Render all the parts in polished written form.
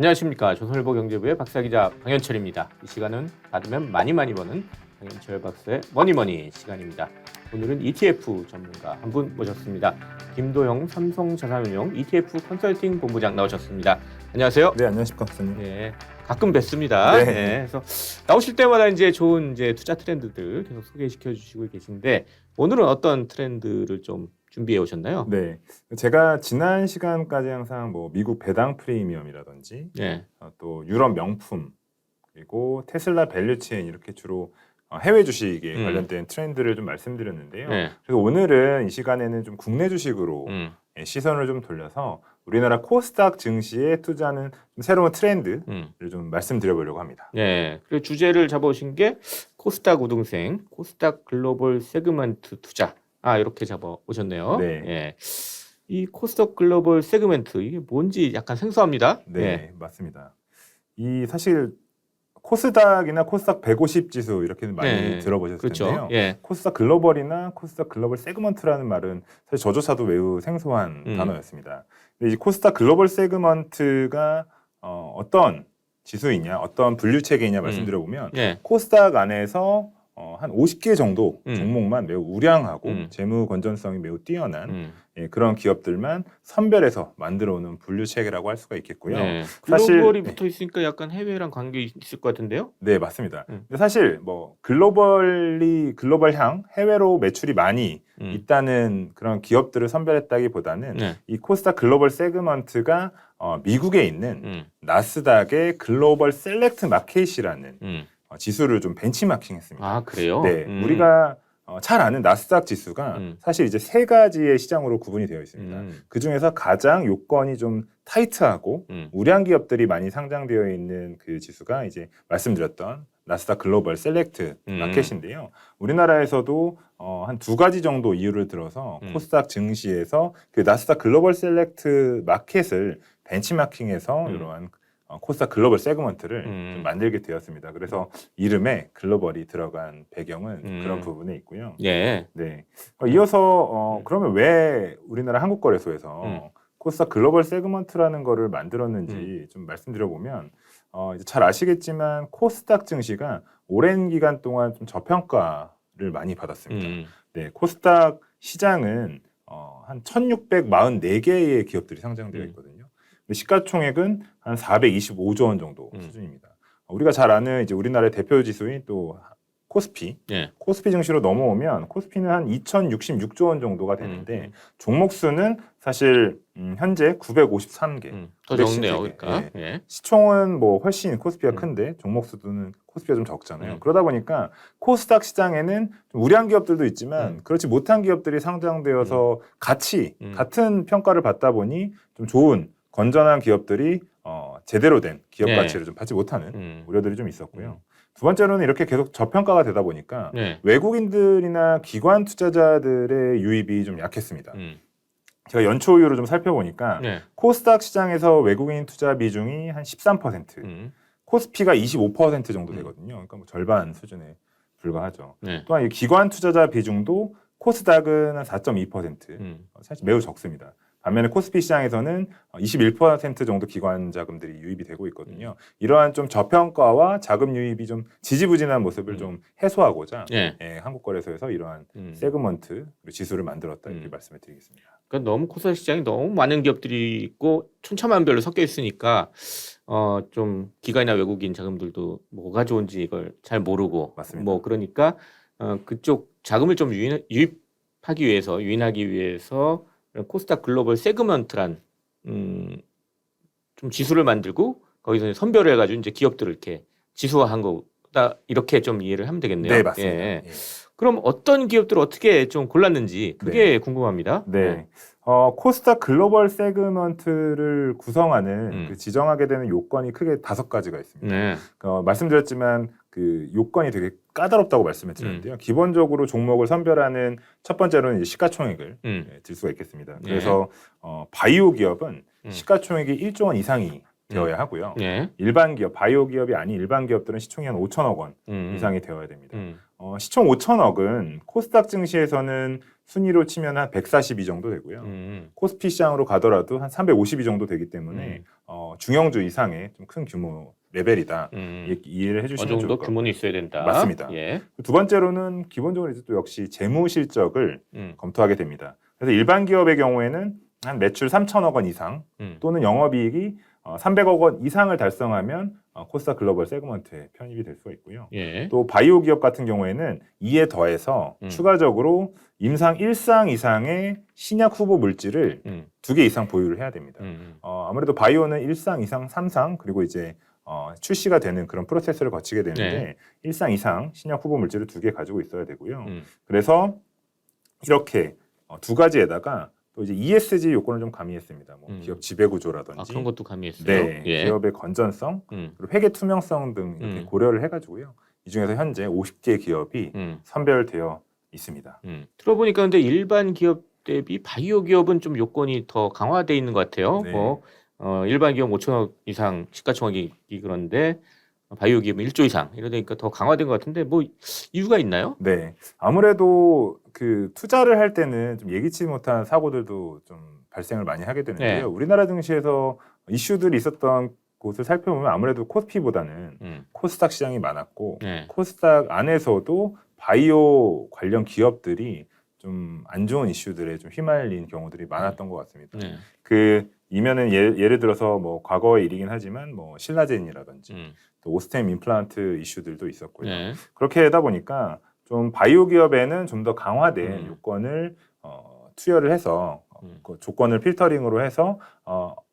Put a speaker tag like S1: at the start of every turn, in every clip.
S1: 안녕하십니까. 조선일보 경제부의 박사기자 방현철입니다. 이 시간은 받으면 많이 버는 방현철 박사의 머니머니 시간입니다. 오늘은 ETF 전문가 한 분 모셨습니다. 김도영 삼성자산운용 ETF 컨설팅 본부장 나오셨습니다. 안녕하세요.
S2: 네, 안녕하십니까, 박사님.
S1: 네, 가끔 뵙습니다.
S2: 네.
S1: 네, 그래서 나오실 때마다 이제 좋은 투자 트렌드들 계속 소개시켜 주시고 계신데 오늘은 어떤 트렌드를 좀 준비해 오셨나요?
S2: 네, 제가 지난 시간까지 항상 뭐 미국 배당 프리미엄이라든지
S1: 네.
S2: 또 유럽 명품 그리고 테슬라 밸류체인 이렇게 주로 해외 주식에 관련된 트렌드를 좀 말씀드렸는데요.
S1: 네.
S2: 그래서 오늘은 이 시간에는 좀 국내 주식으로 시선을 좀 돌려서 우리나라 코스닥 증시에 투자하는 좀 새로운 트렌드를 좀 말씀드려보려고 합니다.
S1: 네, 그리고 주제를 잡아오신 게 코스닥 우등생, 코스닥 글로벌 세그먼트 투자. 이렇게 잡아오셨네요.
S2: 네.
S1: 예. 이 코스닥 글로벌 세그먼트 이게 뭔지 약간 생소합니다.
S2: 네, 맞습니다. 이 사실 코스닥이나 코스닥 150 지수 이렇게 많이 들어보셨을
S1: 그렇죠.
S2: 텐데요.
S1: 예.
S2: 코스닥 글로벌이나 코스닥 글로벌 세그먼트라는 말은 사실 저조차도 매우 생소한 단어였습니다. 근데 이 코스닥 글로벌 세그먼트가 어떤 지수이냐, 어떤 분류 체계이냐 말씀드려보면 코스닥 안에서 한 50개 정도 종목만 매우 우량하고 재무 건전성이 매우 뛰어난 그런 기업들만 선별해서 만들어오는 분류 체계라고 할 수가 있겠고요.
S1: 글로벌이 붙어 있으니까 약간 해외랑 관계 있을 것 같은데요?
S2: 네, 맞습니다. 근데 사실 뭐 글로벌향 해외로 매출이 많이 있다는 그런 기업들을 선별했다기보다는 이 코스닥 글로벌 세그먼트가 미국에 있는 나스닥의 글로벌 셀렉트 마켓이라는 지수를 좀 벤치마킹했습니다.
S1: 그래요?
S2: 네, 우리가 잘 아는 나스닥 지수가 사실 이제 세 가지의 시장으로 구분이 되어 있습니다. 그 중에서 가장 요건이 좀 타이트하고 우량 기업들이 많이 상장되어 있는 그 지수가 이제 말씀드렸던 나스닥 글로벌 셀렉트 마켓인데요. 우리나라에서도 한 두 가지 정도 이유를 들어서 코스닥 증시에서 그 나스닥 글로벌 셀렉트 마켓을 벤치마킹해서 이러한 코스닥 글로벌 세그먼트를 좀 만들게 되었습니다. 그래서 이름에 글로벌이 들어간 배경은 그런 부분에 있고요.
S1: 네.
S2: 이어서 그러면 왜 우리나라 한국거래소에서 코스닥 글로벌 세그먼트라는 거를 만들었는지 좀 말씀드려보면 이제 잘 아시겠지만 코스닥 증시가 오랜 기간 동안 좀 저평가를 많이 받았습니다. 네, 코스닥 시장은 한 1,644개의 기업들이 상장되어 있거든요. 시가총액은 한 425조 원 정도 수준입니다. 우리가 잘 아는 이제 우리나라의 대표 지수인 또 코스피, 코스피 증시로 넘어오면 코스피는 한 2,066조 원 정도가 되는데 종목 수는 사실 현재 953개.
S1: 더 적네요, 그러니까.
S2: 시총은 뭐 훨씬 코스피가 큰데 종목 수는 코스피가 좀 적잖아요. 그러다 보니까 코스닥 시장에는 좀 우량 기업들도 있지만 그렇지 못한 기업들이 상장되어서 같은 평가를 받다 보니 좀 좋은 건전한 기업들이 제대로 된 기업 가치를 좀 받지 못하는 우려들이 좀 있었고요. 두 번째로는 이렇게 계속 저평가가 되다 보니까 외국인들이나 기관 투자자들의 유입이 좀 약했습니다. 제가 연초율을 좀 살펴보니까 코스닥 시장에서 외국인 투자 비중이 한 13%, 코스피가 25% 정도 되거든요. 그러니까 뭐 절반 수준에 불과하죠. 또한 이 기관 투자자 비중도 코스닥은 한 4.2%, 사실 매우 적습니다. 반면에 코스피 시장에서는 21% 정도 기관 자금들이 유입이 되고 있거든요. 이러한 좀 저평가와 자금 유입이 좀 지지부진한 모습을 좀 해소하고자 한국거래소에서 이러한 세그먼트 지수를 만들었다 이렇게 말씀을 드리겠습니다.
S1: 그러니까 너무 코스닥 시장이 너무 많은 기업들이 있고 천차만별로 섞여 있으니까 좀 기관이나 외국인 자금들도 뭐가 좋은지 이걸 잘 모르고
S2: 맞습니다.
S1: 뭐 그러니까 그쪽 자금을 좀 유인하기 위해서 코스닥 글로벌 세그먼트란 좀 지수를 만들고 거기서 선별을 해가지고 이제 기업들을 이렇게 지수화한 거다 이렇게 좀 이해를 하면 되겠네요.
S2: 네, 맞습니다.
S1: 그럼 어떤 기업들을 어떻게 좀 골랐는지 그게 궁금합니다.
S2: 코스닥 글로벌 세그먼트를 구성하는 그 지정하게 되는 요건이 크게 5가지가 있습니다. 말씀드렸지만 그 요건이 되게 까다롭다고 말씀을 드렸는데요. 기본적으로 종목을 선별하는 첫 번째로는 이제 시가총액을 들 수가 있겠습니다. 그래서 바이오 기업은 시가총액이 1조 원 이상이 되어야 하고요.
S1: 예.
S2: 일반 기업, 바이오 기업이 아닌 일반 기업들은 시총이 한 5천억 원 이상이 되어야 됩니다. 시총 5천억은 코스닥 증시에서는 순위로 치면 한 142 정도 되고요. 코스피 시장으로 가더라도 한 352 정도 되기 때문에 중형주 이상의 좀 큰 규모 레벨이다. 이해를 해주시면
S1: 어느
S2: 좋을
S1: 정도
S2: 것
S1: 규모는
S2: 같고요.
S1: 있어야 된다.
S2: 맞습니다.
S1: 예.
S2: 두 번째로는 기본적으로 이제 또 역시 재무 실적을
S1: 음.
S2: 검토하게 됩니다. 그래서 일반 기업의 경우에는 한 매출 3천억 원 이상 또는 영업이익이 300억 원 이상을 달성하면 코스닥 글로벌 세그먼트에 편입이 될 수가 있고요.
S1: 예.
S2: 또 바이오 기업 같은 경우에는 이에 더해서 추가적으로 임상 1상 이상의 신약 후보 물질을 2개 이상 보유를 해야 됩니다. 아무래도 바이오는 1상, 2상, 3상 그리고 이제 출시가 되는 그런 프로세스를 거치게 되는데 1상 이상 신약 후보 물질을 2개 가지고 있어야 되고요. 그래서 이렇게 두 가지에다가 또 이제 ESG 요건을 좀 가미했습니다. 뭐 기업 지배 구조라든지
S1: 그런 것도 가미했어요.
S2: 네,
S1: 예.
S2: 기업의 건전성, 그리고 회계 투명성 등 이렇게 고려를 해가지고요. 이 중에서 현재 50개 기업이 선별되어 있습니다.
S1: 들어보니까 근데 일반 기업 대비 바이오 기업은 좀 요건이 더 강화돼 있는 것 같아요.
S2: 네.
S1: 뭐 일반 기업 5천억 이상 시가총액이 그런데 바이오 기업은 1조 이상 이러니까 더 강화된 것 같은데 뭐 이유가 있나요?
S2: 네, 아무래도 그 투자를 할 때는 좀 예기치 못한 사고들도 좀 발생을 많이 하게 되는데요.
S1: 네.
S2: 우리나라 증시에서 이슈들이 있었던 곳을 살펴보면 아무래도 코스피보다는 코스닥 시장이 많았고
S1: 네.
S2: 코스닥 안에서도 바이오 관련 기업들이 좀 안 좋은 이슈들에 좀 휘말린 경우들이 많았던 것 같습니다.
S1: 네.
S2: 그 이면은 예를 들어서 뭐 과거의 일이긴 하지만 뭐 신라젠이라든지 또 오스템 임플란트 이슈들도 있었고요.
S1: 네.
S2: 그렇게 하다 보니까 좀 바이오 기업에는 좀 더 강화된 요건을 투여를 해서 그 조건을 필터링으로 해서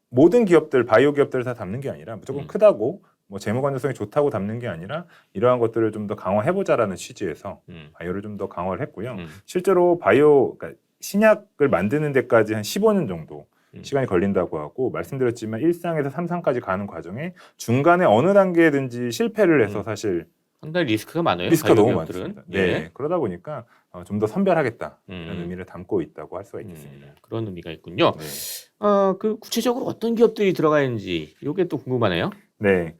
S2: 모든 기업들 바이오 기업들을 다 담는 게 아니라 무조건 크다고 뭐 재무 건전성이 좋다고 담는 게 아니라 이러한 것들을 좀 더 강화해보자라는 취지에서 바이오를 좀 더 강화를 했고요. 실제로 바이오 그러니까 신약을 만드는 데까지 한 15년 정도 시간이 걸린다고 하고 말씀드렸지만 1상에서 3상까지 가는 과정에 중간에 어느 단계든지 실패를 해서 사실
S1: 상당히 리스크가 많아요.
S2: 리스크가
S1: 바이오
S2: 너무
S1: 기업들은.
S2: 많습니다. 네,
S1: 예.
S2: 그러다 보니까 좀 더 선별하겠다 이런 의미를 담고 있다고 할 수가 있겠습니다.
S1: 그런 의미가 있군요.
S2: 네.
S1: 그 구체적으로 어떤 기업들이 들어가 있는지 이게 또 궁금하네요.
S2: 네,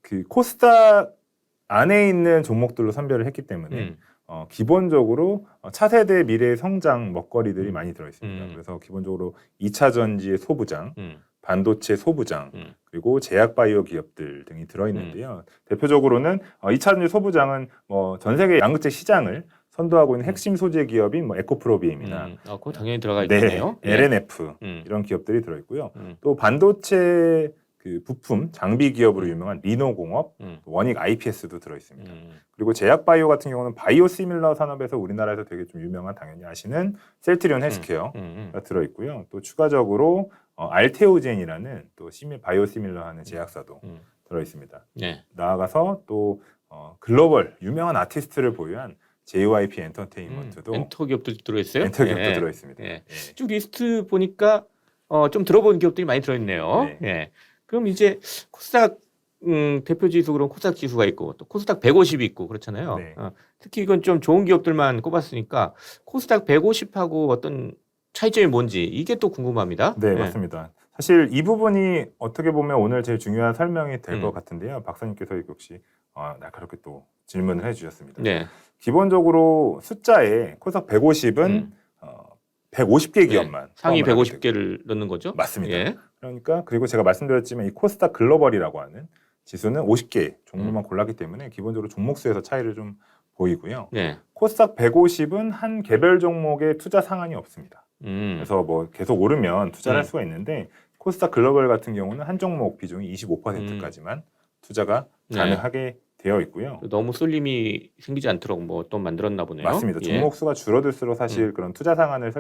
S2: 그 코스닥 안에 있는 종목들로 선별을 했기 때문에 기본적으로 차세대 미래의 성장 먹거리들이 많이 들어 있습니다. 그래서 기본적으로 2차 전지의 소부장, 반도체 소부장, 그리고 제약바이오 기업들 등이 들어 있는데요. 대표적으로는 2차 전지 소부장은 뭐 전 세계 양극재 시장을 선도하고 있는 핵심 소재 기업인 뭐 에코프로비엠이나
S1: 그거 당연히 들어가
S2: 네,
S1: 있겠네요.
S2: LNF
S1: 예.
S2: 이런 기업들이 들어 있고요. 또 반도체 그 부품 장비 기업으로 유명한 리노공업, 원익 IPS도 들어 있습니다. 그리고 제약바이오 같은 경우는 바이오시밀러 산업에서 우리나라에서 되게 좀 유명한 당연히 아시는 셀트리온 헬스케어가 들어 있고요. 또 추가적으로 알테오젠이라는 또 바이오시밀러 하는 제약사도 들어 있습니다.
S1: 네.
S2: 나아가서 또 글로벌 유명한 아티스트를 보유한 JYP 엔터테인먼트도
S1: 엔터 기업들 들어있어요?
S2: 엔터 기업도
S1: 예.
S2: 들어 있습니다.
S1: 예. 쭉 리스트 보니까 좀 들어본 기업들이 많이 들어있네요.
S2: 네.
S1: 예. 그럼 이제 코스닥 대표 지수 그럼 코스닥 지수가 있고 또 코스닥 150이 있고 그렇잖아요.
S2: 네.
S1: 특히 이건 좀 좋은 기업들만 꼽았으니까 코스닥 150하고 어떤 차이점이 뭔지 이게 또 궁금합니다.
S2: 네,
S1: 예.
S2: 맞습니다. 사실 이 부분이 어떻게 보면 오늘 제일 중요한 설명이 될 것 같은데요. 박사님께서 역시 날카롭게 또 질문을 해주셨습니다.
S1: 네.
S2: 기본적으로 숫자에 코스닥 150은 150개 기업만
S1: 상위
S2: 포함을 하게 되고.
S1: 150개를 넣는 거죠?
S2: 맞습니다.
S1: 예.
S2: 그러니까 그리고 제가 말씀드렸지만 이 코스닥 글로벌이라고 하는 지수는 50개 종목만 골랐기 때문에 기본적으로 종목 수에서 차이를 좀 보이고요.
S1: 네.
S2: 코스닥 150은 한 개별 종목에 투자 상한이 없습니다.
S1: 음.
S2: 그래서 뭐 계속 오르면 투자를 할 수가 있는데 코스닥 글로벌 같은 경우는 한 종목 비중이 25%까지만 투자가 가능하게 되어 있고요.
S1: 너무 쏠림이 생기지 않도록 뭐 또 만들었나 보네요.
S2: 맞습니다.
S1: 예.
S2: 종목 수가 줄어들수록 사실 그런 투자 상한을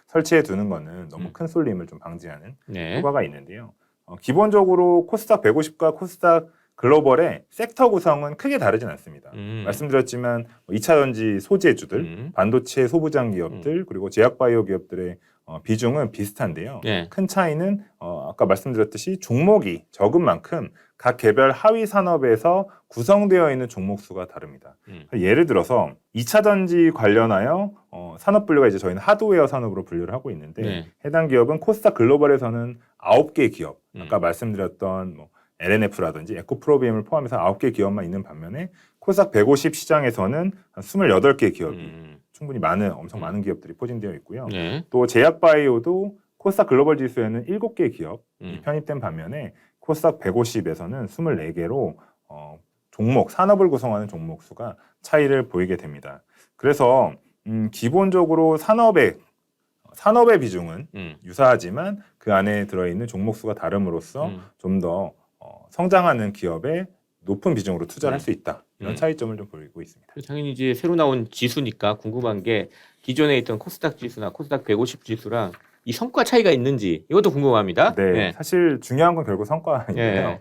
S2: 설치해 두는 거는 너무 큰 쏠림을 좀 방지하는
S1: 네.
S2: 효과가 있는데요. 기본적으로 코스닥 150과 코스닥 글로벌의 섹터 구성은 크게 다르진 않습니다. 말씀드렸지만 2차 전지 소재주들, 반도체 소부장 기업들, 그리고 제약바이오 기업들의 비중은 비슷한데요.
S1: 네.
S2: 큰 차이는 아까 말씀드렸듯이 종목이 적은 만큼 각 개별 하위 산업에서 구성되어 있는 종목 수가 다릅니다. 예를 들어서 2차 전지 관련하여 산업 분류가 이제 저희는 하드웨어 산업으로 분류를 하고 있는데
S1: 네.
S2: 해당 기업은 코스닥 글로벌에서는 9개 기업, 아까 말씀드렸던 뭐 LNF라든지 에코프로비엠을 포함해서 9개 기업만 있는 반면에 코스닥 150 시장에서는 한 28개 기업이 충분히 엄청 많은 기업들이 포진되어 있고요.
S1: 네.
S2: 또 제약바이오도 코스닥 글로벌 지수에는 7개 기업이 편입된 반면에 코스닥 150에서는 24개로 종목, 산업을 구성하는 종목 수가 차이를 보이게 됩니다. 그래서 기본적으로 산업의 비중은 유사하지만 그 안에 들어있는 종목 수가 다름으로써 좀 더 성장하는 기업에 높은 비중으로 투자를 할 수 있다. 이런 차이점을 좀 보이고 있습니다.
S1: 당연히 이제 새로 나온 지수니까 궁금한 게 기존에 있던 코스닥 지수나 코스닥 150 지수랑 이 성과 차이가 있는지 이것도 궁금합니다.
S2: 네, 사실 중요한 건 결국 성과인데요.
S1: 네.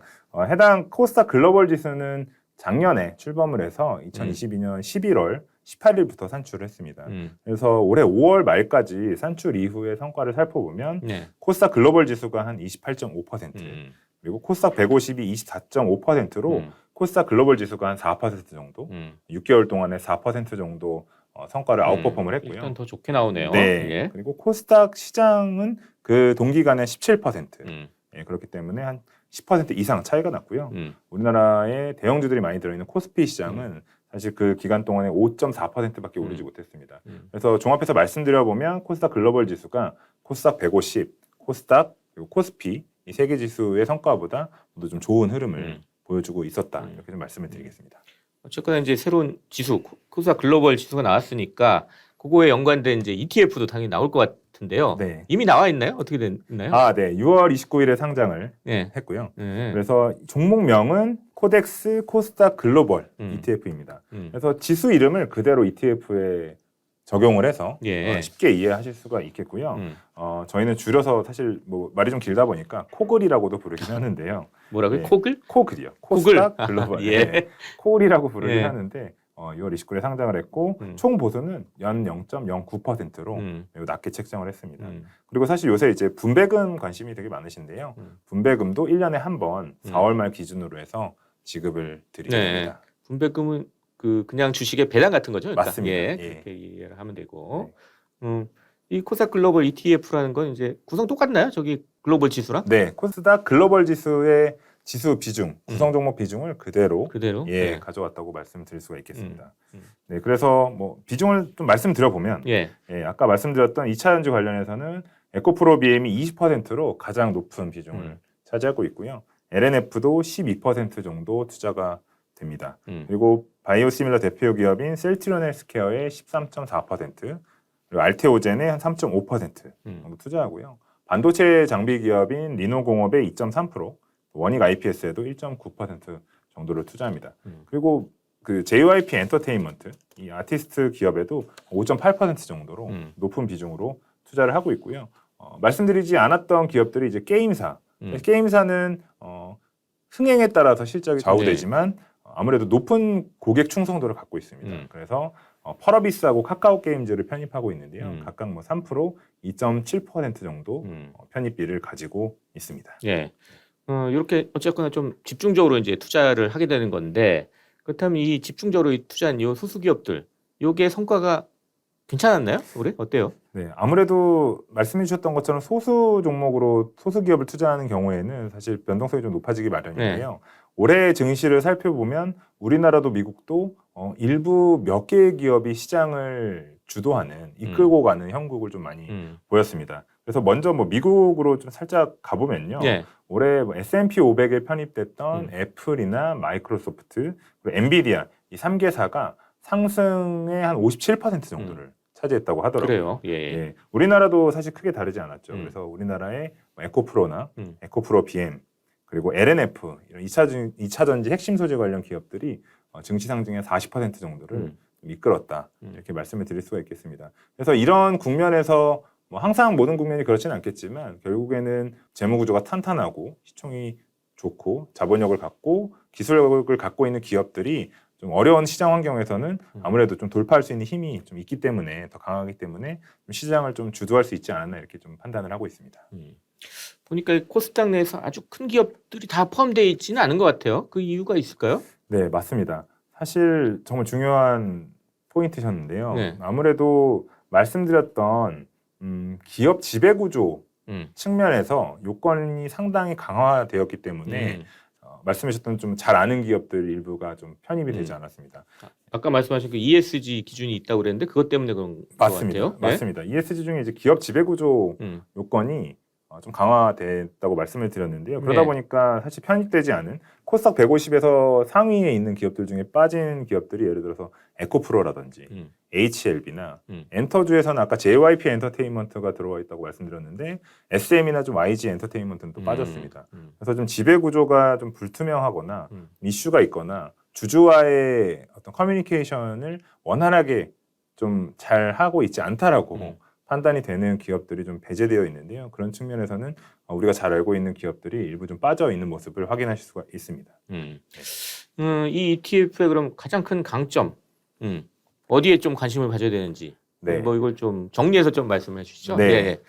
S2: 해당 코스닥 글로벌 지수는 작년에 출범을 해서 2022년 11월 18일부터 산출을 했습니다. 그래서 올해 5월 말까지 산출 이후의 성과를 살펴보면
S1: 네.
S2: 코스닥 글로벌 지수가 한 28.5%, 그리고 코스닥 150이 24.5%로 코스닥 글로벌 지수가 한 4% 정도, 6개월 동안에 4% 정도 성과를 아웃퍼폼을 했고요.
S1: 일단 더 좋게 나오네요.
S2: 네.
S1: 예.
S2: 그리고 코스닥 시장은 그 동기간에 17%. 예, 그렇기 때문에 한 10% 이상 차이가 났고요. 우리나라의 대형주들이 많이 들어있는 코스피 시장은 사실 그 기간 동안에 5.4%밖에 오르지 못했습니다. 그래서 종합해서 말씀드려보면 코스닥 글로벌 지수가 코스닥 150, 코스닥, 그리고 코스피 이 세 개 지수의 성과보다 모두 좀 좋은 흐름을 보여주고 있었다. 이렇게 좀 말씀을 드리겠습니다.
S1: 어쨌거나 이제 새로운 지수, 코스닥 글로벌 지수가 나왔으니까 그거에 연관된 이제 ETF도 당연히 나올 것 같은데요.
S2: 네.
S1: 이미 나와 있나요? 어떻게 됐나요?
S2: 네. 6월 29일에 상장을
S1: 네.
S2: 했고요.
S1: 네.
S2: 그래서 종목명은 코덱스 코스닥 글로벌 ETF입니다. 그래서 지수 이름을 그대로 ETF에 적용을 해서
S1: 예.
S2: 쉽게 이해하실 수가 있겠고요. 저희는 줄여서 사실 뭐 말이 좀 길다 보니까 코글이라고도 부르긴 하는데요.
S1: 뭐라고요?
S2: 예.
S1: 코글?
S2: 코글이요.
S1: 코글.
S2: 코스닥 글로벌.
S1: 예.
S2: 네. 코글이라고 부르긴
S1: 예.
S2: 하는데 6월 29일에 상장을 했고 총 보수는 연 0.09%로 매우 낮게 책정을 했습니다. 그리고 사실 요새 이제 분배금 관심이 되게 많으신데요. 분배금도 1년에 한 번 4월 말 기준으로 해서 지급을 드리게 됩니다.
S1: 분배금은 그냥 주식의 배당 같은 거죠? 그러니까.
S2: 맞습니다.
S1: 예,
S2: 예.
S1: 그렇게 이해를 하면 되고. 이 코스닥 글로벌 ETF라는 건 이제 구성 똑같나요? 저기 글로벌 지수랑?
S2: 네, 코스닥 글로벌 지수의 지수 비중, 구성 종목 비중을 그대로
S1: 네.
S2: 가져왔다고 말씀드릴 수가 있겠습니다. 네, 그래서 뭐 비중을 좀 말씀드려보면
S1: 예.
S2: 아까 말씀드렸던 2차 전지 관련해서는 에코프로 BM이 20%로 가장 높은 비중을 차지하고 있고요. LNF도 12% 정도 투자가 됩니다. 그리고 바이오시밀러 대표 기업인 셀트리온 헬스케어의 13.4%, 그리고 알테오젠의 한 3.5% 정도 투자하고요. 반도체 장비 기업인 리노공업의 2.3%, 원익 IPS에도 1.9% 정도를 투자합니다. 그리고 그 JYP 엔터테인먼트, 이 아티스트 기업에도 5.8% 정도로 높은 비중으로 투자를 하고 있고요. 말씀드리지 않았던 기업들이 이제 게임사. 게임사는 흥행에 따라서 실적이 좌우되지만 아무래도 높은 고객 충성도를 갖고 있습니다. 그래서 펄어비스하고 카카오 게임즈를 편입하고 있는데요. 각각 뭐 3%, 2.7% 정도 편입비를 가지고 있습니다.
S1: 예. 이렇게 어쨌거나 좀 집중적으로 이제 투자를 하게 되는 건데 그렇다면 이 집중적으로 투자한 이 소수 기업들, 요게 성과가 괜찮았나요? 올해 어때요?
S2: 네, 아무래도 말씀해 주셨던 것처럼 소수 종목으로 소수 기업을 투자하는 경우에는 사실 변동성이 좀 높아지기 마련인데요. 올해 증시를 살펴보면 우리나라도 미국도 일부 몇 개의 기업이 시장을 주도하는 이끌고 가는 형국을 좀 많이 보였습니다. 그래서 먼저 뭐 미국으로 좀 살짝 가보면요. 올해 뭐 S&P 500에 편입됐던 애플이나 마이크로소프트 그리고 엔비디아 이 3개사가 상승의 한 57% 정도를 차지했다고 하더라고요.
S1: 그래요. 예.
S2: 우리나라도 사실 크게 다르지 않았죠. 그래서 우리나라의 에코프로나 에코프로 BM 그리고 LNF 이런 2차 전지 핵심 소재 관련 기업들이 증시 상승의 40% 정도를 이끌었다. 이렇게 말씀을 드릴 수가 있겠습니다. 그래서 이런 국면에서 뭐 항상 모든 국면이 그렇지는 않겠지만 결국에는 재무 구조가 탄탄하고 시총이 좋고 자본력을 갖고 기술력을 갖고 있는 기업들이 좀 어려운 시장 환경에서는 아무래도 좀 돌파할 수 있는 힘이 좀 있기 때문에 더 강하기 때문에 좀 시장을 좀 주도할 수 있지 않았나 이렇게 좀 판단을 하고 있습니다.
S1: 보니까 코스닥 내에서 아주 큰 기업들이 다 포함되어 있지는 않은 것 같아요. 그 이유가 있을까요?
S2: 네, 맞습니다. 사실 정말 중요한 포인트셨는데요.
S1: 네.
S2: 아무래도 말씀드렸던 기업 지배구조
S1: 음.
S2: 측면에서 요건이 상당히 강화되었기 때문에 말씀하셨던 좀 잘 아는 기업들 일부가 좀 편입이 되지 않았습니다.
S1: 아까 말씀하신 그 ESG 기준이 있다고 그랬는데 그것 때문에 그런 것
S2: 맞습니다.
S1: 같아요.
S2: 맞습니다. ESG 중에 이제 기업 지배구조
S1: 네?
S2: 요건이 좀 강화됐다고 말씀을 드렸는데요. 그러다
S1: 네.
S2: 보니까 사실 편입되지 않은 코스닥 150에서 상위에 있는 기업들 중에 빠진 기업들이 예를 들어서 에코프로라든지 HLB나 엔터주에서는 아까 JYP 엔터테인먼트가 들어와 있다고 말씀드렸는데 SM이나 좀 YG 엔터테인먼트는 또 빠졌습니다. 그래서 좀 지배 구조가 좀 불투명하거나 이슈가 있거나 주주와의 어떤 커뮤니케이션을 원활하게 좀 잘 하고 있지 않다라고 판단이 되는 기업들이 좀 배제되어 있는데요. 그런 측면에서는 우리가 잘 알고 있는 기업들이 일부 좀 빠져 있는 모습을 확인하실 수가 있습니다.
S1: 이 ETF의 그럼 가장 큰 강점 어디에 좀 관심을 가져야 되는지
S2: 네.
S1: 뭐 이걸 좀 정리해서 좀 말씀해 주시죠.
S2: 네.
S1: 네.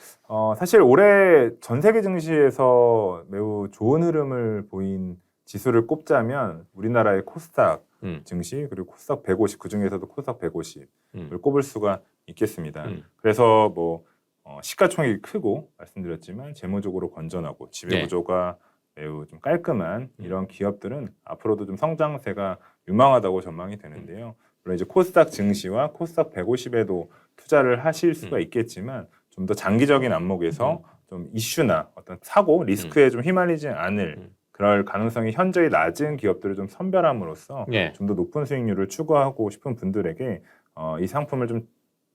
S2: 사실 올해 전 세계 증시에서 매우 좋은 흐름을 보인 지수를 꼽자면 우리나라의 코스닥 증시 그리고 코스닥 150 그 중에서도 코스닥 150을 꼽을 수가 있겠습니다. 그래서 뭐 시가총액이 크고 말씀드렸지만 재무적으로 건전하고 지배 구조가 매우 좀 깔끔한 이런 기업들은 앞으로도 좀 성장세가 유망하다고 전망이 되는데요. 물론 이제 코스닥 증시와 코스닥 150에도 투자를 하실 수가 있겠지만 좀 더 장기적인 안목에서 좀 이슈나 어떤 사고 리스크에 좀 휘말리지 않을 그럴 가능성이 현저히 낮은 기업들을 좀 선별함으로써 좀 더 높은 수익률을 추구하고 싶은 분들에게 이 상품을 좀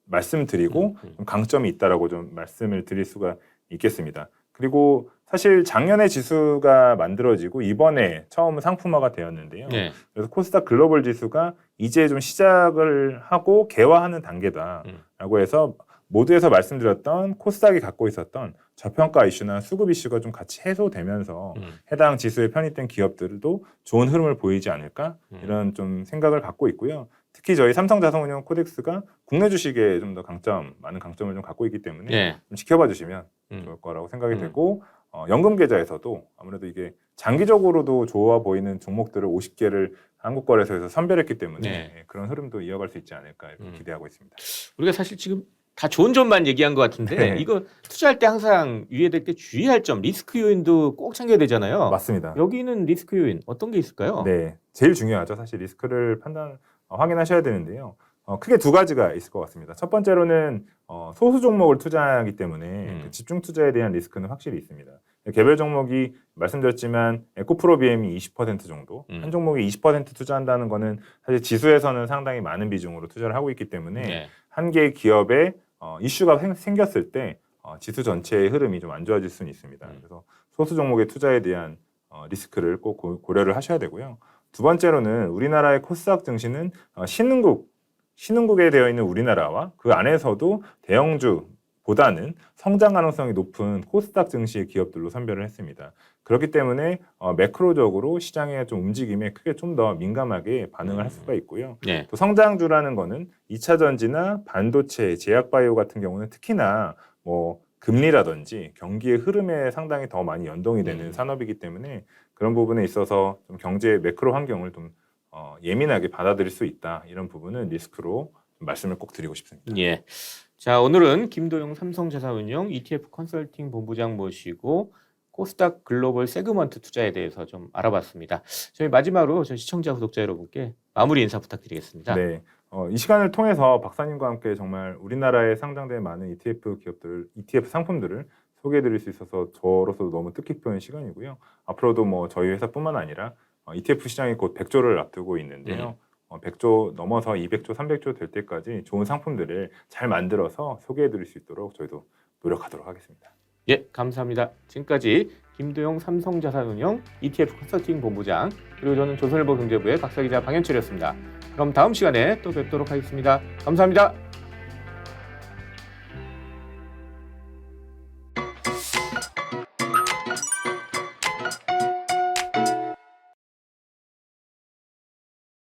S2: 말씀드리고 좀 강점이 있다라고 좀 말씀을 드릴 수가 있겠습니다. 그리고 사실 작년에 지수가 만들어지고 이번에 처음 상품화가 되었는데요. 그래서 코스닥 글로벌 지수가 이제 좀 시작을 하고 개화하는 단계다라고 해서 모두에서 말씀드렸던 코스닥이 갖고 있었던 저평가 이슈나 수급 이슈가 좀 같이 해소되면서 해당 지수에 편입된 기업들도 좋은 흐름을 보이지 않을까 이런 좀 생각을 갖고 있고요. 특히 저희 삼성자산운용 코덱스가 국내 주식에 좀 더 많은 강점을 좀 갖고 있기 때문에 좀 지켜봐 주시면 좋을 거라고 생각이 되고 연금 계좌에서도 아무래도 이게 장기적으로도 좋아 보이는 종목들을 50개를 한국거래소에서 선별했기 때문에 그런 흐름도 이어갈 수 있지 않을까 이렇게 기대하고 있습니다.
S1: 우리가 사실 지금 다 좋은 점만 얘기한 것 같은데 이거 투자할 때 항상 유의될 때 주의할 점 리스크 요인도 꼭 챙겨야 되잖아요.
S2: 맞습니다.
S1: 여기는 리스크 요인 어떤 게 있을까요?
S2: 네, 제일 중요하죠. 사실 리스크를 확인하셔야 되는데요. 크게 두 가지가 있을 것 같습니다. 첫 번째로는 소수 종목을 투자하기 때문에 그 집중 투자에 대한 리스크는 확실히 있습니다. 개별 종목이 말씀드렸지만 에코프로 BM이 20% 정도, 한 종목에 20% 투자한다는 거는 사실 지수에서는 상당히 많은 비중으로 투자를 하고 있기 때문에 한 개의 기업에 이슈가 생겼을 때 지수 전체의 흐름이 좀 안 좋아질 수는 있습니다. 그래서 소수 종목의 투자에 대한 리스크를 꼭 고려를 하셔야 되고요. 두 번째로는 우리나라의 코스닥 증시는 신흥국에 되어 있는 우리나라와 그 안에서도 대형주보다는 성장 가능성이 높은 코스닥 증시의 기업들로 선별을 했습니다. 그렇기 때문에 매크로적으로 시장의 좀 움직임에 크게 좀 더 민감하게 반응을 할 수가 있고요. 또 성장주라는 거는 2차 전지나 반도체, 제약바이오 같은 경우는 특히나 뭐 금리라든지 경기의 흐름에 상당히 더 많이 연동이 되는 산업이기 때문에 그런 부분에 있어서 좀 경제의 매크로 환경을 좀 예민하게 받아들일 수 있다. 이런 부분은 리스크로 좀 말씀을 꼭 드리고 싶습니다.
S1: 예. 자, 오늘은 김도영 삼성자산운용 ETF 컨설팅 본부장 모시고 코스닥 글로벌 세그먼트 투자에 대해서 좀 알아봤습니다. 저희 마지막으로 저희 시청자 구독자 여러분께 마무리 인사 부탁드리겠습니다.
S2: 네. 이 시간을 통해서 박사님과 함께 정말 우리나라에 상장된 많은 ETF 상품들을 소개해드릴 수 있어서 저로서도 너무 뜻깊은 시간이고요. 앞으로도 뭐 저희 회사뿐만 아니라 ETF 시장이 곧 100조를 앞두고 있는데요. 100조 넘어서 200조, 300조 될 때까지 좋은 상품들을 잘 만들어서 소개해드릴 수 있도록 저희도 노력하도록 하겠습니다.
S1: 예, 감사합니다. 지금까지 김도영 삼성자산운용 ETF 컨설팅 본부장 그리고 저는 조선일보 경제부의 박사기자 방현철이었습니다. 그럼 다음 시간에 또 뵙도록 하겠습니다. 감사합니다.